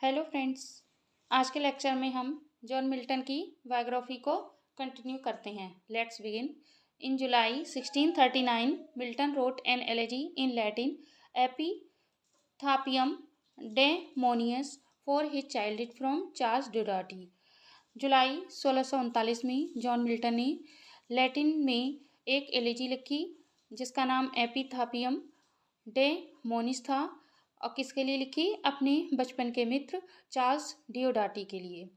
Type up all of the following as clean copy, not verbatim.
Hello friends. आज के lecture में हम जॉन मिल्टन की बायोग्राफी को कंटिन्यू करते हैं। Let's begin. In July 1639 Milton wrote an elegy in Latin Epitaphium Damonis for his child from Charles Diodati. जुलाई 1639 में जॉन मिल्टन ने लैटिन में एक एलेजी लिखी जिसका नाम एपिथापियम डेमोनिस था और किसके लिए लिखी? अपने बचपन के मित्र चार्ल्स डियोडाटी के लिए।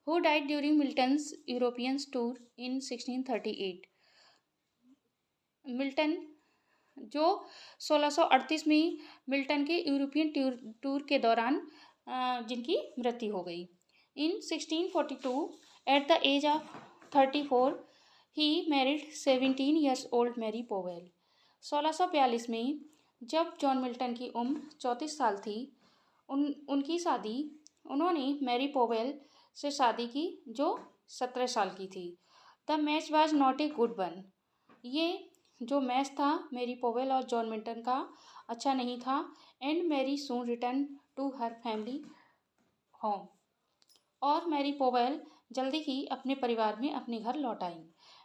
Who died during Milton's European tour in 1638। Milton जो 1638 में मिल्टन के यूरोपियन टूर के दौरान जिनकी मृत्यु हो गई। In 1642 at the age of 34 he married 17 years old Mary Powell. 1642 में जब जॉन मिल्टन की उम्र 34 साल थी उन्होंने मैरी पोवेल से शादी की जो 17 साल की थी। The match was not a good one. ये जो मैच था मैरी पोवेल और जॉन मिल्टन का अच्छा नहीं था। And Mary soon return to her family home. और मैरी पोवेल जल्दी ही अपने परिवार में अपने घर लौट आई।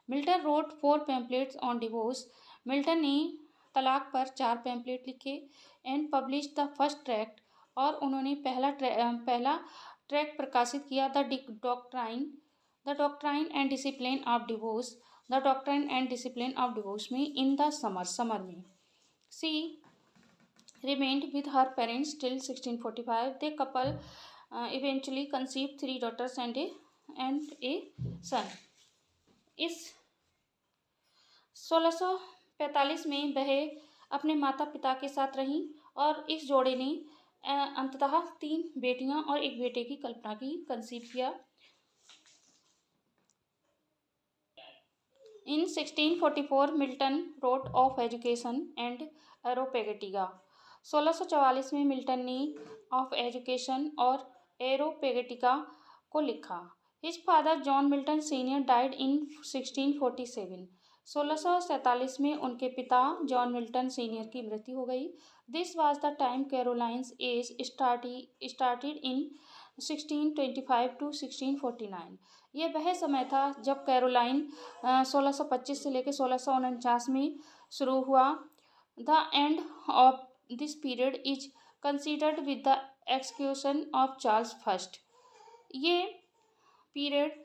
Milton wrote 4 pamphlets on divorce. Milton ने तलाक पर 4 पैम्पलेट लिखे। And publish the first tract. और उन्होंने पहला ट्रैक्ट प्रकाशित किया the doctrine and discipline of divorce. The doctrine and discipline of divorce में इन द समर में। सी remained with her parents till 1645. The couple eventually conceived 3 daughters and a son. इस 1645 में वह अपने माता पिता के साथ रहीं और इस जोड़े ने अंततः 3 बेटियां और एक बेटे की कल्पना की कंसीव किया। In 1644 Milton wrote of education and Areopagitica. 1644 में मिल्टन ने ऑफ एजुकेशन और एरोपेगेटिका को लिखा। His father John Milton senior died in 1647। 1647 में उनके पिता जॉन मिल्टन सीनियर की मृत्यु हो गई। This was the time Caroline's age started in 1625 to 1649। ये वह समय था जब कैरोलाइन 1625 से लेकर 1649 में शुरू हुआ। The end of this period is considered with the execution of Charles first. ये पीरियड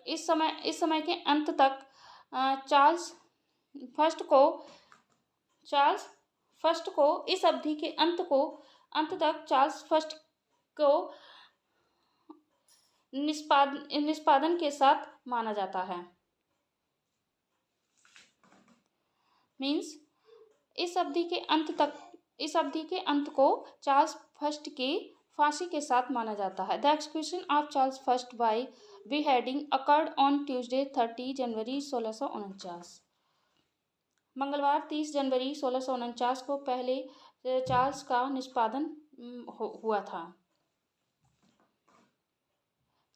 इस समय के अंत तक चार्ल्स फर्स्ट को इस अवधि के अंत तक चार्ल्स फर्स्ट को निष्पादन के साथ माना जाता है। मीन्स इस अवधि के अंत को चार्ल्स फर्स्ट के फांसी के साथ माना जाता है। The execution of Charles first by beheading occurred on Tuesday 30 जनवरी 1649। मंगलवार 30 जनवरी 1649 को पहले चार्ल्स का निष्पादन हुआ था।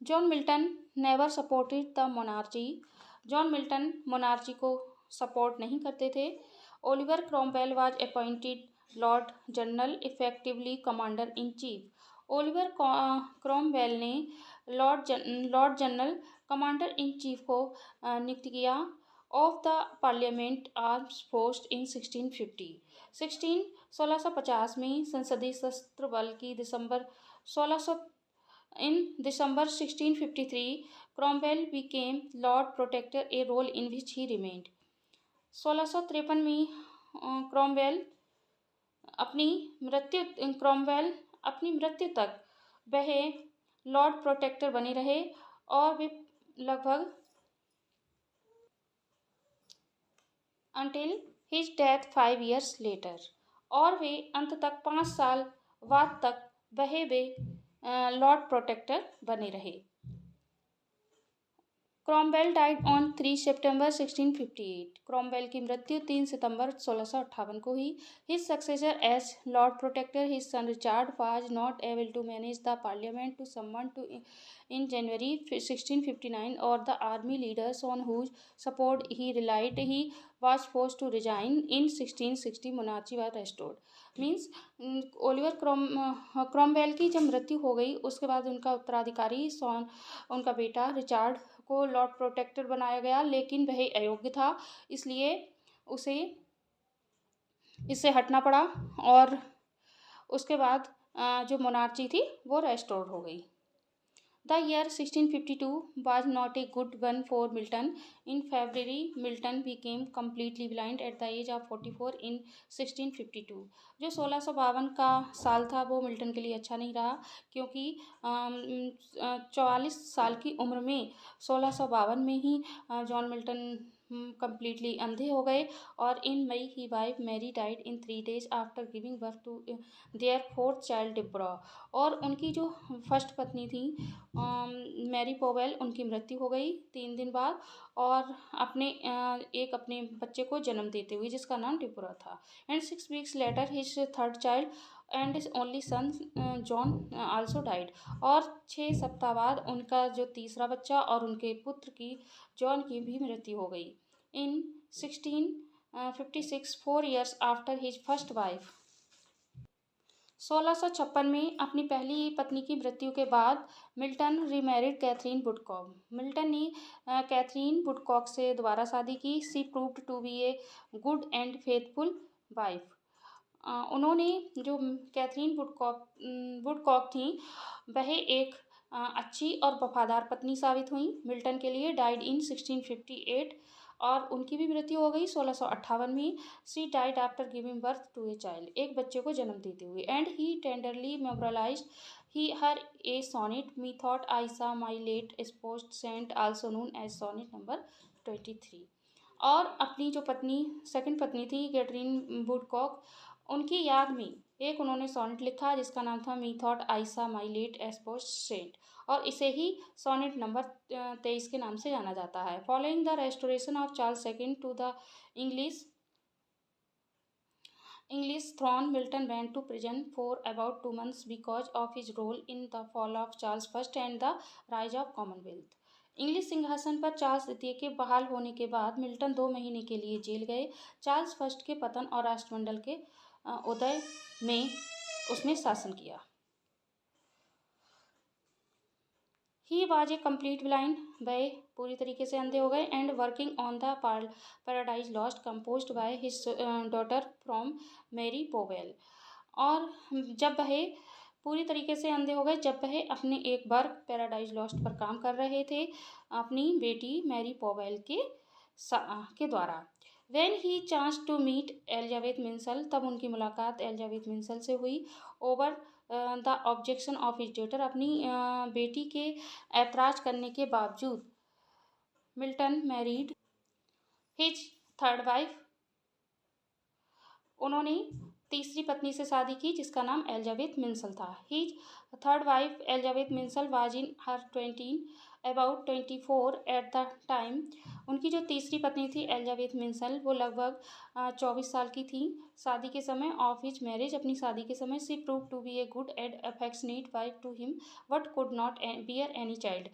John Milton never supported the monarchy. John Milton monarchy को सपोर्ट नहीं करते थे। Oliver Cromwell was appointed lord general effectively commander in chief. Oliver Cromwell ने lord general commander in chief को नियुक्त किया of the parliament arms force in 1650। 1650 में संसदीय सशस्त्र बल की December 1653 Cromwell became lord protector, a role in which he remained. 1653 में क्रॉमवेल अपनी मृत्यु तक वह लॉर्ड प्रोटेक्टर बने रहे और वे लगभग until his death 5 years later। और वे अंत तक 5 साल बाद तक वे लॉर्ड प्रोटेक्टर बने रहे। Cromwell died on 3 September 1658। Cromwell की मृत्यु 3 सितंबर 1658 को हुई। His successor as lord protector his son Richard was not able to manage the parliament to someone to in January 1659 और the army leaders on whose support he relied. He was forced to resign. In 1660 monarchy was restored. Means Oliver Cromwell की जब मृत्यु हो गई उसके बाद उनका उत्तराधिकारी उनका बेटा रिचार्ड को लॉर्ड प्रोटेक्टर बनाया गया, लेकिन वह अयोग्य था, इसलिए उसे इससे हटना पड़ा और उसके बाद जो मोनार्ची थी वो रेस्टोर हो गई। The year 1652 was not a good one for Milton. In February, Milton became completely blind at the age of 44 in 1652. जो 1652 का साल था वो मिल्टन के लिए अच्छा नहीं रहा, क्योंकि 44 साल की उम्र में 1652 में ही जॉन मिल्टन completely अंधे हो गए। और in May he wife Mary died in 3 days after giving birth to their 4th child Deborah. और उनकी जो फर्स्ट पत्नी थी मैरी पोवेल, उनकी मृत्यु हो गई 3 दिन बाद, और अपने बच्चे को जन्म देते हुए जिसका नाम डिब्रा था। And 6 weeks later his 3rd child and his only son John also died. और 6 सप्ताह बाद उनका जो तीसरा बच्चा और उनके पुत्र की जॉन की भी मृत्यु हो गई। In 1656 4 years after his first wife. 1656 में अपनी पहली पत्नी की मृत्यु के बाद Milton remarried Katherine Woodcock. Milton ने कैथरीन वुडकॉक से दोबारा शादी की। She proved to be a good and faithful wife. उन्होंने जो कैथरीन वुडकॉक थी वह एक अच्छी और वफादार पत्नी साबित हुई मिल्टन के लिए। डाइड इन 1658 और उनकी भी मृत्यु हो गई 1658 में। She died after giving birth to a child, एक बच्चे को जन्म देते हुए। And he tenderly memorialised he her a sonnet methought I saw my late espoused saint also known as sonnet number 23। और अपनी जो सेकंड पत्नी थी कैथरीन वुडकॉक, उनकी याद में एक उन्होंने सोनेट लिखा जिसका नाम था मी thought I saw my late espoused Saint, और इसे ही सोनेट नंबर 23 के नाम से जाना जाता है। Following the restoration of Charles second to the English throne, Milton went to prison for about 2 months because of his role in the fall of Charles I and the rise of Commonwealth. English सिंहासन पर Charles द्वितीय के बहाल होने के बाद Milton 2 महीने के लिए जेल गए। चार्ल्स फर्स्ट के पतन और राष्ट्रमंडल के उदय में उसने शासन किया। He was a complete blind, वह पूरी तरीके से अंधे हो गए। And working on the Paradise Lost composed by his daughter from Mary Powell. और जब वह पूरी तरीके से अंधे हो गए जब वह अपने एक वर्क पैराडाइज लॉस्ट पर काम कर रहे थे अपनी बेटी मैरी पोवेल के द्वारा। When he chanced to meet Elizabeth Minshull, तब उनकी मुलाकात एलिजाबेथ मिंसल से हुई। Over the objection of his daughter, अपनी बेटी के ऐतराज करने के बावजूद Milton married his 3rd wife. उन्होंने तीसरी पत्नी से शादी की जिसका नाम एलिजाबेथ मिंसल था। His 3rd wife Elizabeth Minshull was in her 24 at the time. उनकी जो तीसरी पत्नी थी एलिजाबेथ मिंसल वो लगभग 24 साल की थी शादी के समय ऑफ हिज मैरिज, अपनी शादी के समय। She prove to be a good and affectionate wife to him but could not bear any child.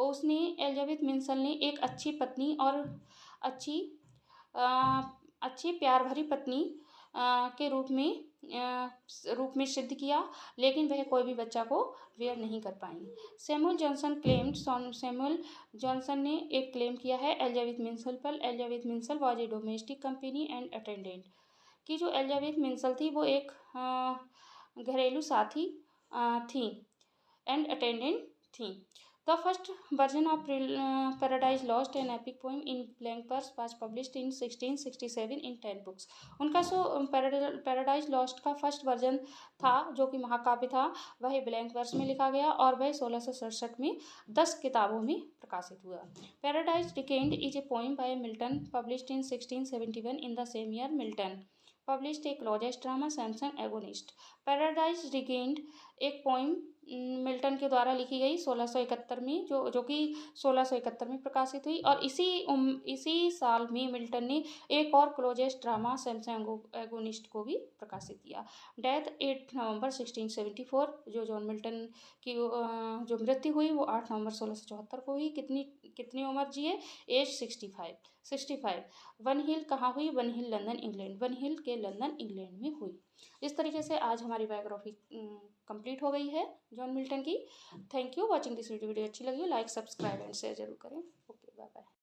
उसने एलिजाबेथ मिंसल ने एक अच्छी पत्नी और अच्छी प्यार भरी पत्नी के रूप में सिद्ध किया, लेकिन वह कोई भी बच्चा को बेयर नहीं कर पाई। सैमुअल जॉनसन ने एक क्लेम किया है एलिजाबेथ मिंसल पर। Elizabeth Minshull was a domestic company and attendant, कि जो एलिजाबेथ मिंसल थी वो एक घरेलू साथी थी एंड अटेंडेंट थी। The first version of Paradise Lost an epic poem in blank verse was published in 1667 in 10 books. उनका पैराडाइज लॉस्ट का फर्स्ट वर्जन था जो कि महाकाव्य था, वह ब्लैंक वर्स में लिखा गया और वह 1667 में 10 किताबों में प्रकाशित हुआ। Paradise Regained is a poem by Milton published in 1671 in the same year. Milton published a closet drama Samson Agonistes. Paradise Regained एक पोइम मिल्टन के द्वारा लिखी गई 1671 में, जो कि 1671 में प्रकाशित हुई। और इसी साल में मिल्टन ने एक और क्लोजेस्ट ड्रामा सैमसंग एगोनिस्ट को भी प्रकाशित किया। डेथ 8 नवंबर 1674, जो जॉन मिल्टन की जो मृत्यु हुई वो 8 नवंबर 1674 को हुई। कितनी उम्र जिए? एज 65। वन हिल कहाँ हुई? वन हिल लंदन इंग्लैंड, वन हिल के लंदन इंग्लैंड में हुई। इस तरीके से आज हमारी बायोग्राफी कंप्लीट हो गई है जॉन मिल्टन की। Thank you watching this video अच्छी लगी हो लाइक सब्सक्राइब एंड शेयर जरूर करें। Okay bye bye.